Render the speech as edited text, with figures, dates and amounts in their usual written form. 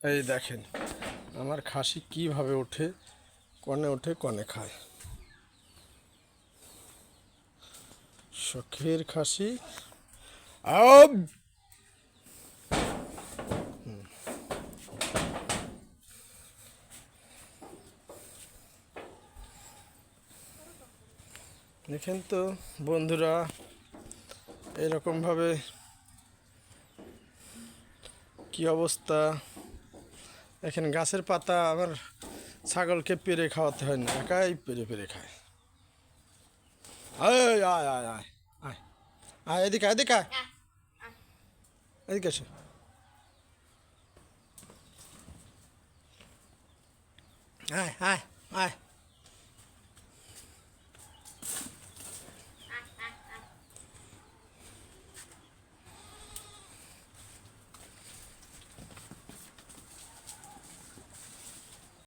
এই দেখেন আমার খাসি কিভাবে ওঠে, কনে খায়। শখের খাসি। আব দেখেন তো বন্ধুরা, এরকমভাবে কি অবস্থা। দেখেন গাছের পাতা আমার ছাগলকে পেরে খাওয়াতে হয় না, একাই পেরে পেরে খায়। আয় আয় আয় আয় আয় আয়, এদিকে এদিকে আয়, এদিকে এসো। আয় আয় আয়।